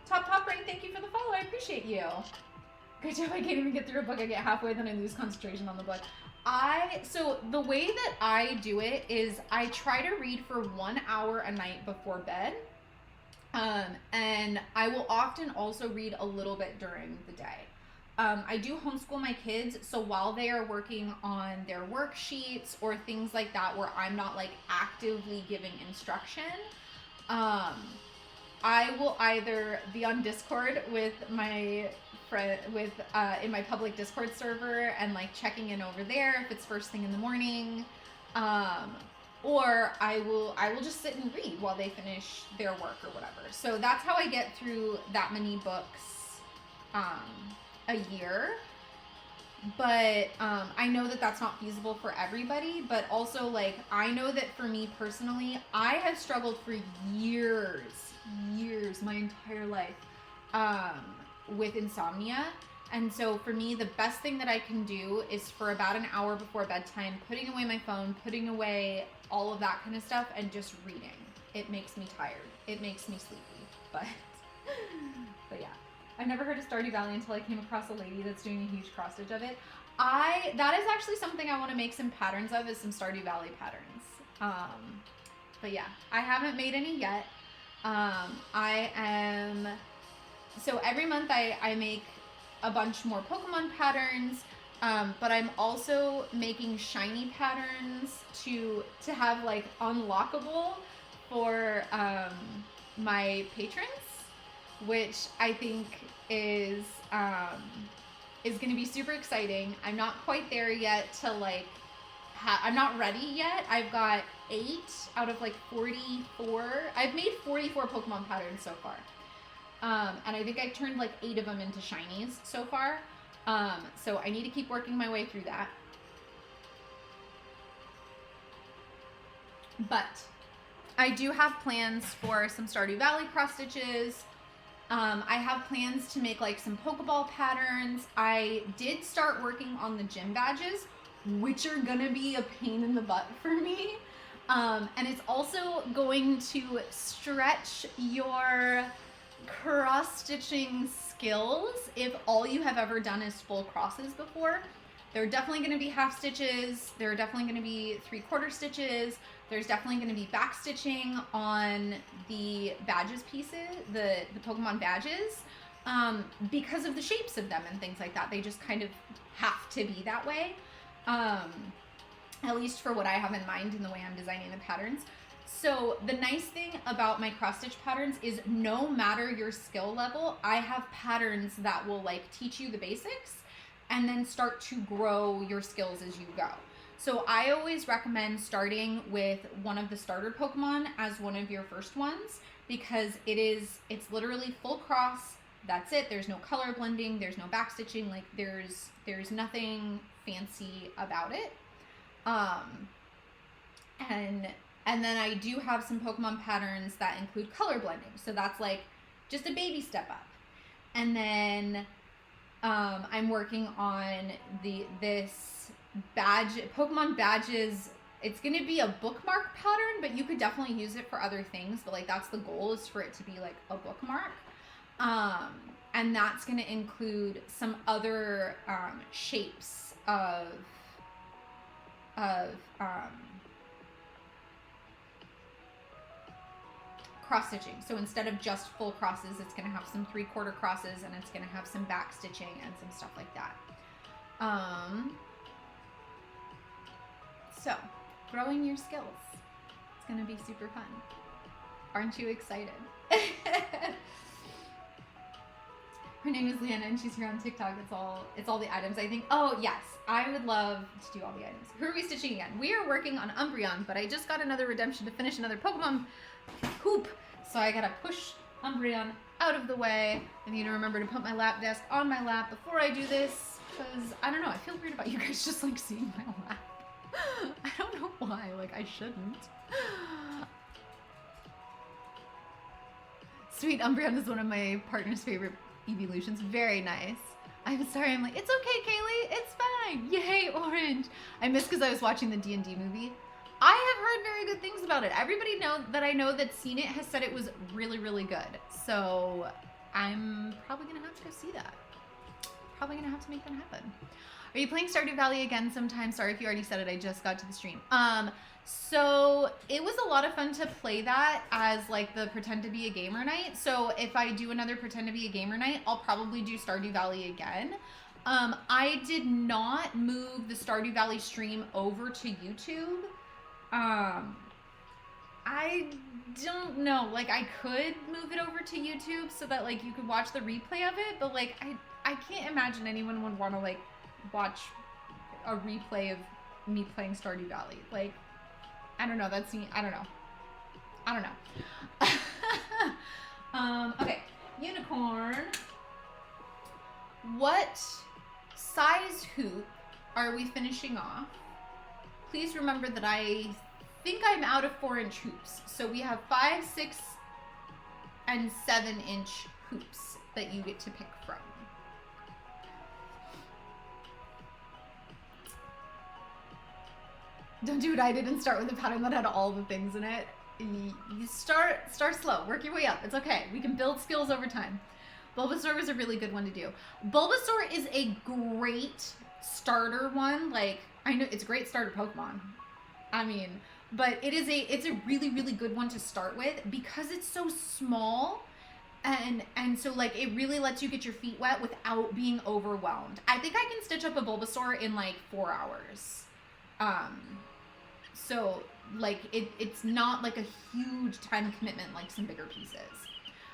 Top Ring, thank you for the follow. I appreciate you. Good job. I can't even get through a book. I get halfway, then I lose concentration on the book. So the way that I do it is I try to read for 1 hour a night before bed. And I will often also read a little bit during the day. I do homeschool my kids, so while they are working on their worksheets or things like that where I'm not like actively giving instruction, I will either be on Discord with my friend in my public Discord server and like checking in over there if it's first thing in the morning, or I will just sit and read while they finish their work or whatever. So that's how I get through that many books a year. But I know that that's not feasible for everybody, but also like I know that for me personally, I have struggled for years, my entire life with insomnia. And so for me, the best thing that I can do is for about an hour before bedtime, putting away my phone, putting away all of that kind of stuff, and just reading. It makes me tired. It makes me sleepy. But yeah. I've never heard of Stardew Valley until I came across a lady that's doing a huge cross stitch of it. That is actually something I want to make some patterns of, is some Stardew Valley patterns. But yeah, I haven't made any yet. So every month I make a bunch more Pokemon patterns, but I'm also making shiny patterns to have like unlockable for my patrons, which I think is going to be super exciting. I'm not quite there yet to like I'm not ready yet. I've got 8 out of like 44. I've made 44 Pokemon patterns so far. And I think I turned like 8 of them into shinies so far. So I need to keep working my way through that. But I do have plans for some Stardew Valley cross stitches. I have plans to make like some Pokeball patterns. I did start working on the gym badges, which are gonna be a pain in the butt for me. And it's also going to stretch your cross-stitching skills if all you have ever done is full crosses before. There are definitely going to be half stitches. There are definitely going to be 3/4 stitches. There's definitely going to be back stitching on the badges pieces, the Pokemon badges, because of the shapes of them and things like that. They just kind of have to be that way, at least for what I have in mind in the way I'm designing the patterns. So the nice thing about my cross stitch patterns is no matter your skill level, I have patterns that will like teach you the basics and then start to grow your skills as you go. So I always recommend starting with one of the starter Pokemon as one of your first ones, because it's literally full cross. That's it. There's no color blending. There's no back stitching. Like there's nothing fancy about it. And then I do have some Pokemon patterns that include color blending. So that's like just a baby step up. And then I'm working on this Pokemon badges. It's going to be a bookmark pattern, but you could definitely use it for other things. But like that's the goal, is for it to be like a bookmark. And that's going to include some other shapes of cross stitching. So instead of just full crosses, it's going to have some 3/4 crosses, and it's going to have some back stitching and some stuff like that. So growing your skills. It's going to be super fun. Aren't you excited? Her name is Leanna and she's here on TikTok. It's all the items, I think. Oh yes, I would love to do all the items. Who are we stitching again? We are working on Umbreon, but I just got another redemption to finish another Pokemon hoop. So I gotta push Umbreon out of the way. I need to remember to put my lap desk on my lap before I do this, because I don't know, I feel weird about you guys just like seeing my lap. I don't know why, like I shouldn't. Sweet Umbreon is one of my partner's favorite evolutions. Very nice. I'm sorry, I'm like, it's okay, Kaylee, it's fine. Yay, orange. I missed because I was watching the D&D movie. I have heard very good things about it. Everybody I know that's seen it has said it was really, really good. So I'm probably gonna have to go see that. Probably gonna have to make that happen. Are you playing Stardew Valley again sometime? Sorry if you already said it, I just got to the stream. So it was a lot of fun to play that as like the Pretend to be a Gamer night. So if I do another Pretend to be a Gamer night, I'll probably do Stardew Valley again. I did not move the Stardew Valley stream over to YouTube. I don't know, like I could move it over to YouTube so that like you could watch the replay of it, but like I can't imagine anyone would want to like watch a replay of me playing Stardew Valley. Like, I don't know, that's me, I don't know. Okay, unicorn. What size hoop are we finishing off? Please remember that I think I'm out of 4-inch hoops. So we have 5, 6, and 7-inch hoops that you get to pick from. Don't do what I did and start with a pattern that had all the things in it. You start slow, work your way up. It's okay. We can build skills over time. Bulbasaur was a really good one to do. Bulbasaur is a great starter one. Like, I know it's a great starter Pokemon. I mean, but it's a really, really good one to start with because it's so small. And so like it really lets you get your feet wet without being overwhelmed. I think I can stitch up a Bulbasaur in like 4 hours. So like it's not like a huge time commitment like some bigger pieces.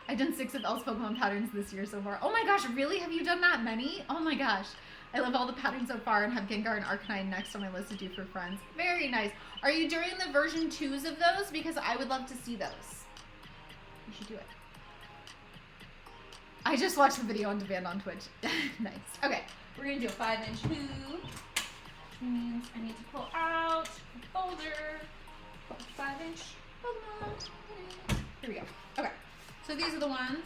I've done 6 of Elle's Pokemon patterns this year so far. Oh my gosh, really? Have you done that many? Oh my gosh. I love all the patterns so far and have Gengar and Arcanine next on my list to do for friends. Very nice. Are you doing the version 2s of those? Because I would love to see those. You should do it. I just watched the video on demand on Twitch. Nice. Okay, we're gonna do a 5-inch hoop. Which means I need to pull out a folder. 5-inch Pokemon. Here we go. Okay, so these are the ones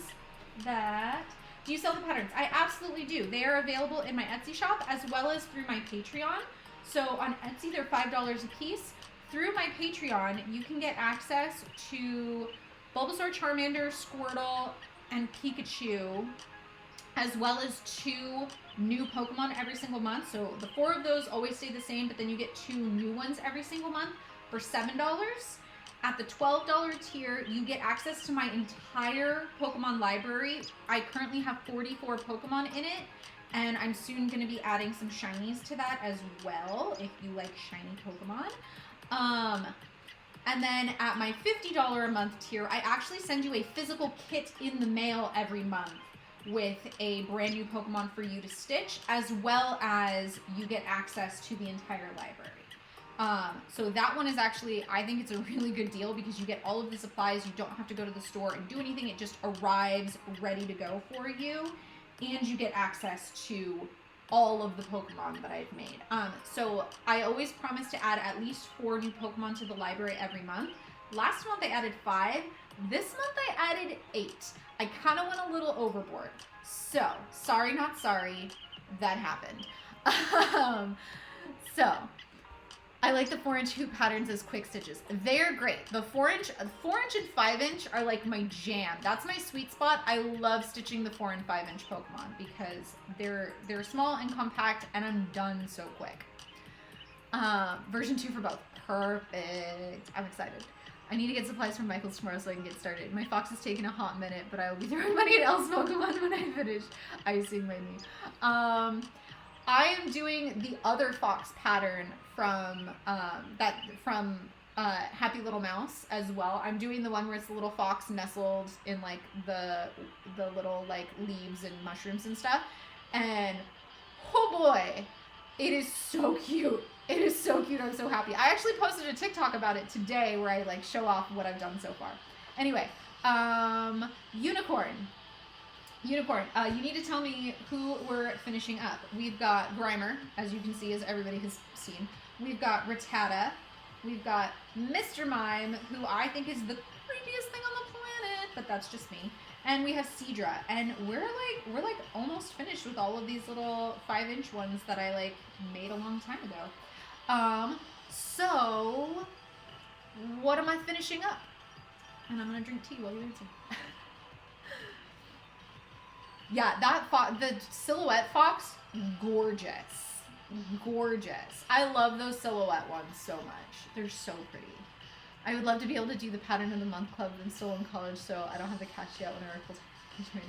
that... Do you sell the patterns? I absolutely do. They are available in my Etsy shop as well as through my Patreon. So on Etsy, they're $5 a piece. Through my Patreon, you can get access to Bulbasaur, Charmander, Squirtle, and Pikachu, as well as 2 new Pokemon every single month. So the 4 of those always stay the same, but then you get 2 new ones every single month for $7. At the $12 tier, you get access to my entire Pokemon library. I currently have 44 Pokemon in it, and I'm soon going to be adding some shinies to that as well, if you like shiny Pokemon. And then at my $50 a month tier, I actually send you a physical kit in the mail every month with a brand new Pokemon for you to stitch, as well as you get access to the entire library. So that one is actually, I think it's a really good deal because you get all of the supplies. You don't have to go to the store and do anything. It just arrives ready to go for you. And you get access to all of the Pokemon that I've made. So I always promise to add at least 4 new Pokemon to the library every month. Last month I added 5. This month I added 8. I kind of went a little overboard. So, sorry not sorry, that happened. So, I like the 4-inch hoop patterns as quick stitches. They're great. The 4-inch and 5-inch are like my jam. That's my sweet spot. I love stitching the 4 and 5-inch Pokemon because they're small and compact, and I'm done so quick. Version 2 for both. Perfect. I'm excited. I need to get supplies from Michael's tomorrow so I can get started. My fox is taking a hot minute, but I will be throwing money at Elle's Pokemon when I finish icing my knee. I am doing the other fox pattern from Happy Little Mouse as well. I'm doing the one where it's the little fox nestled in like the little like leaves and mushrooms and stuff. And oh boy, it is so cute. It is so cute. I'm so happy. I actually posted a TikTok about it today where I like show off what I've done so far. Anyway, Unicorn. You need to tell me who we're finishing up. We've got Grimer, as you can see, as everybody has seen. We've got Rattata. We've got Mr. Mime, who I think is the creepiest thing on the planet, but that's just me. And we have Seadra, and we're like almost finished with all of these little 5-inch ones that I like made a long time ago. So what am I finishing up? And I'm gonna drink tea while you answer. Yeah, the silhouette fox, gorgeous. I love those silhouette ones so much. They're so pretty. I would love to be able to do the pattern of the month club. I'm still in college, so I don't have the cash yet when I work full-time.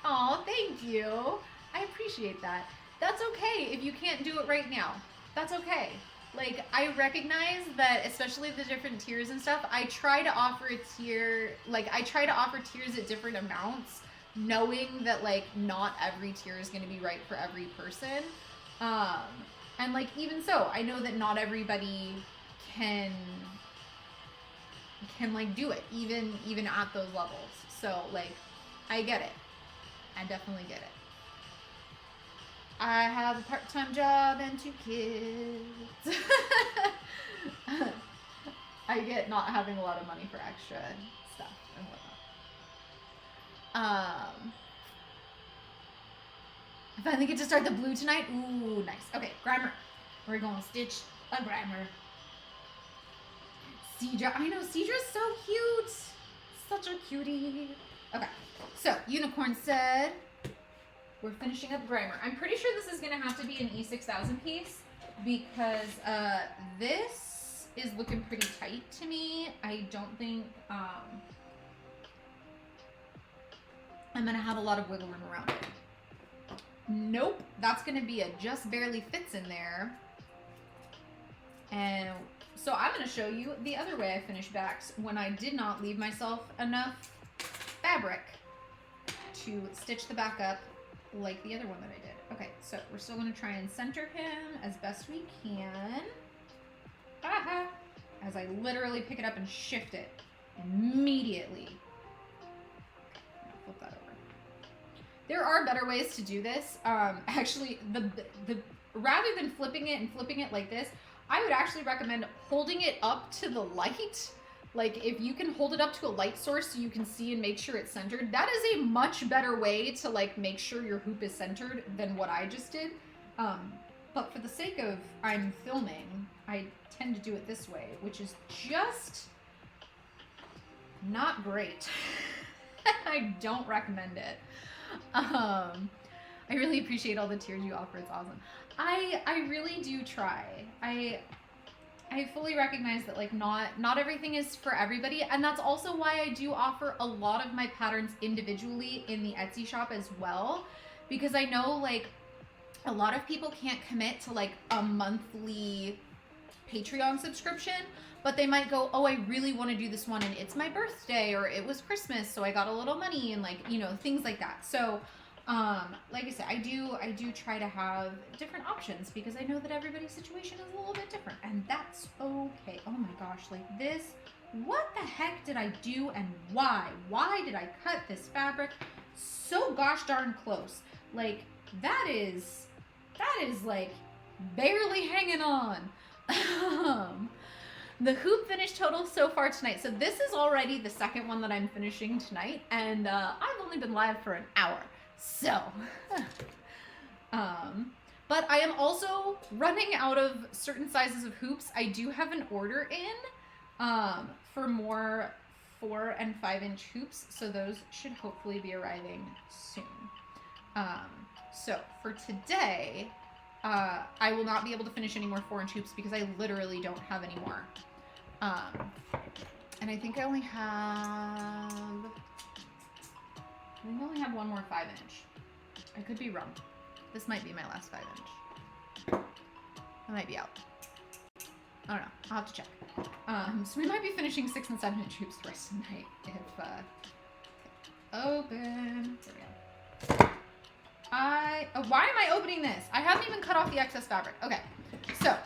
Oh, thank you. I appreciate that. That's okay if you can't do it right now. That's okay. Like, I recognize that, especially the different tiers and stuff, I try to offer tiers at different amounts, knowing that, like, not every tier is going to be right for every person. And, like, even so, I know that not everybody can like, do it, even at those levels. So, like, I get it. I definitely get it. I have a part-time job and 2 kids. I get not having a lot of money for extra stuff and whatnot. I finally get to start the blue tonight. Ooh, nice. Okay, Grimer. We're going to stitch a Grimer. Seadra. I know, Seadra's so cute. Such a cutie. Okay, so Unicorn said we're finishing up Grimer. I'm pretty sure this is going to have to be an E6000 piece because this is looking pretty tight to me. I don't think I'm going to have a lot of wiggle room around it. Nope, that's going to be a just barely fits in there. And so I'm going to show you the other way I finish backs when I did not leave myself enough fabric to stitch the back up like the other one that I did. Okay, so we're still going to try and center him as best we can. Aha! As I literally pick it up and shift it immediately. Okay, I'll flip that over. There are better ways to do this. Actually, the rather than flipping it like this, I would actually recommend holding it up to the light. Like, if you can hold it up to a light source so you can see and make sure it's centered, that is a much better way to, like, make sure your hoop is centered than what I just did. But for the sake of I'm filming, I tend to do it this way, which is just not great. I don't recommend it. I really appreciate all the tiers you offer. It's awesome. I really do try. I fully recognize that, like, not everything is for everybody, and that's also why I do offer a lot of my patterns individually in the Etsy shop as well, because I know, like, a lot of people can't commit to, like, a monthly Patreon subscription, but they might go, oh, I really want to do this one, and it's my birthday, or it was Christmas, so I got a little money, and, like, you know, things like that. So like I said, I do try to have different options because I know that everybody's situation is a little bit different, and that's okay. Oh my gosh, like this, what the heck did I do and why? Why did I cut this fabric so gosh darn close? Like, that is like barely hanging on. The hoop finish total so far tonight. So this is already the second one that I'm finishing tonight, and I've only been live for an hour. So, but I am also running out of certain sizes of hoops. I do have an order in for more 4 and 5 inch hoops, so those should hopefully be arriving soon. So for today, I will not be able to finish any more 4 inch hoops because I literally don't have any more. And I think I only have one more 5-inch. I could be wrong. This might be my last 5-inch. I might be out. I don't know. I'll have to check. So we might be finishing 6 and 7-inch hoops the rest of the night if open. There we go. Why am I opening this? I haven't even cut off the excess fabric. Okay. So,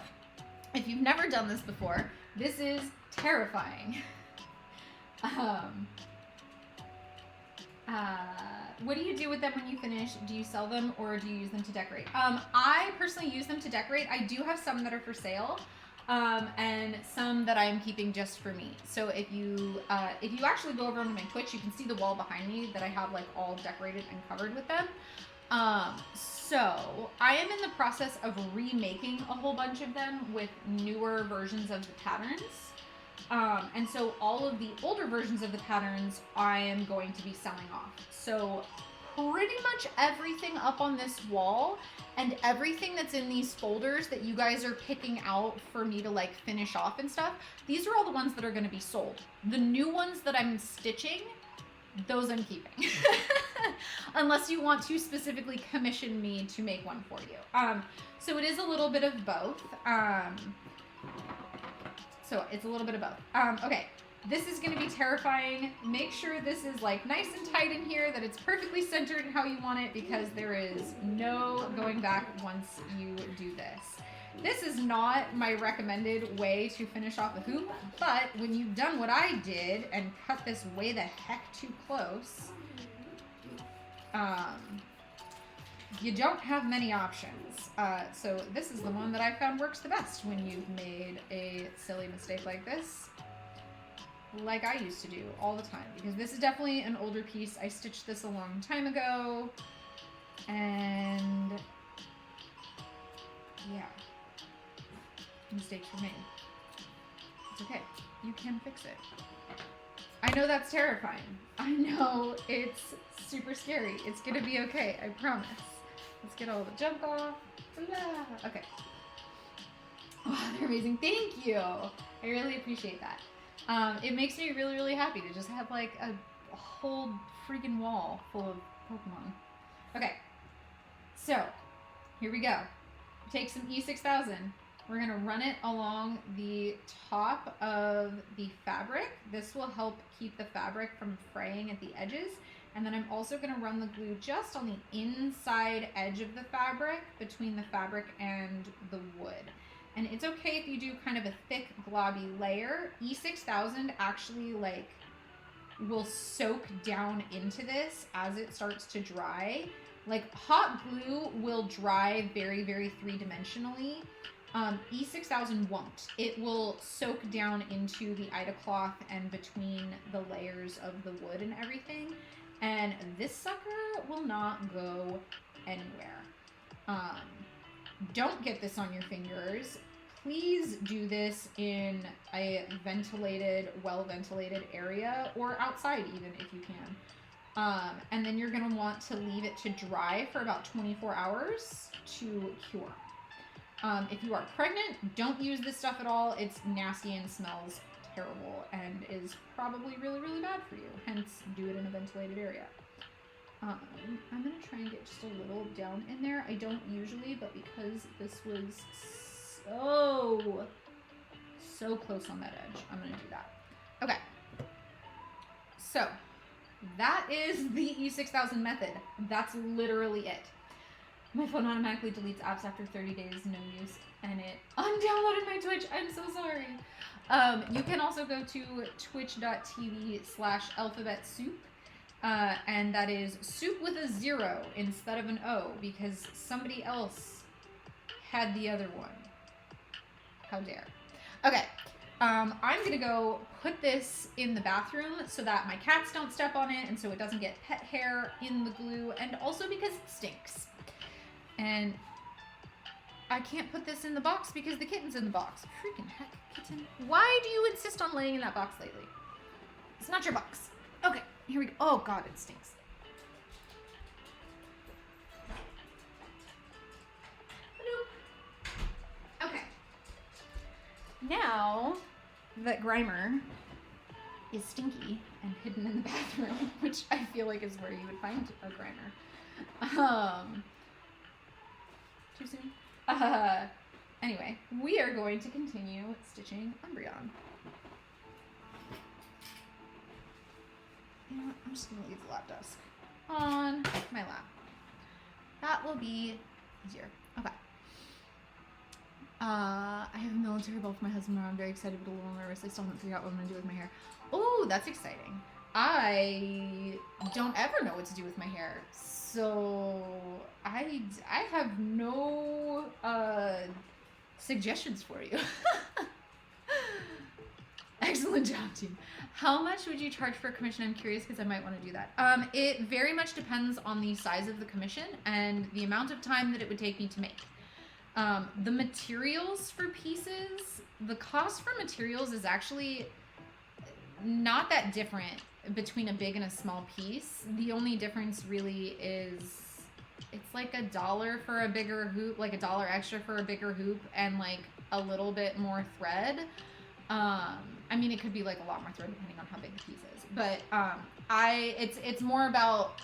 if you've never done this before, this is terrifying. What do you do with them when you finish? Do you sell them or do you use them to decorate? I personally use them to decorate. I do have some that are for sale, and some that I'm keeping just for me. So if you actually go over onto my Twitch, you can see the wall behind me that I have like all decorated and covered with them. So I am in the process of remaking a whole bunch of them with newer versions of the patterns. And so all of the older versions of the patterns I am going to be selling off. So pretty much everything up on this wall and everything that's in these folders that you guys are picking out for me to like finish off and stuff, these are all the ones that are going to be sold. The new ones that I'm stitching, those I'm keeping. Unless you want to specifically commission me to make one for you. So it is a little bit of both. So it's a little bit of both. Okay, this is going to be terrifying. Make sure this is like nice and tight in here, that it's perfectly centered how you want it, because there is no going back once you do this. This is not my recommended way to finish off a hoop, but when you've done what I did and cut this way the heck too close, you don't have many options. So this is the one that I found works the best when you've made a silly mistake like this, like I used to do all the time, because this is definitely an older piece. I stitched this a long time ago, and yeah, mistakes were made. It's okay. You can fix it. I know that's terrifying. I know it's super scary. It's gonna be okay. I promise. Let's get all the junk off. Blah. Okay. Oh, they're amazing. Thank you. I really appreciate that. It makes me really, really happy to just have like a whole freaking wall full of Pokemon. Okay. So, here we go. Take some E6000. We're going to run it along the top of the fabric. This will help keep the fabric from fraying at the edges. And then I'm also going to run the glue just on the inside edge of the fabric, between the fabric and the wood. And it's okay if you do kind of a thick globby layer. E6000 actually like will soak down into this as it starts to dry. Like hot glue will dry very, very three-dimensionally. E6000 won't. It will soak down into the Ida cloth and between the layers of the wood and everything. And this sucker will not go anywhere. Don't get this on your fingers. Please do this in a ventilated, well-ventilated area, or outside even if you can. And then you're going to want to leave it to dry for about 24 hours to cure. If you are pregnant, don't use this stuff at all. It's nasty and smells terrible and is probably really, really bad for you. Hence, do it in a ventilated area. I'm going to try and get just a little down in there. I don't usually, but because this was so close on that edge, I'm going to do that. Okay. So, that is the E6000 method. That's literally it. My phone automatically deletes apps after 30 days, no use, and it undownloaded my Twitch. I'm so sorry. You can also go to twitch.tv/alphabetsoup, and that is soup with a 0 instead of an O, because somebody else had the other one. How dare. Okay, I'm going to go put this in the bathroom so that my cats don't step on it, and so it doesn't get pet hair in the glue, and also because it stinks. And I can't put this in the box because the kitten's in the box. Freaking heck, kitten. Why do you insist on laying in that box lately? It's not your box. Okay, here we go. Oh god, it stinks. Okay. Now that Grimer is stinky and hidden in the bathroom, which I feel like is where you would find a grimer. Too soon? Anyway, we are going to continue stitching Umbreon. You know what? I'm just going to leave the lap desk on my lap. That will be easier. Okay. I have a military ball for my husband tomorrow. I'm very excited but a little nervous. I still haven't figured out what I'm going to do with my hair. Oh, that's exciting. I don't ever know what to do with my hair. So I have no suggestions for you. Excellent job, team. How much would you charge for a commission? I'm curious because I might want to do that. It very much depends on the size of the commission and the amount of time that it would take me to make. The materials for pieces, the cost for materials is actually not that different between a big and a small piece. The only difference really is it's like $1 for a bigger hoop, like $1 extra for a bigger hoop, and like a little bit more thread. I mean, it could be like a lot more thread depending on how big the piece is, but it's more about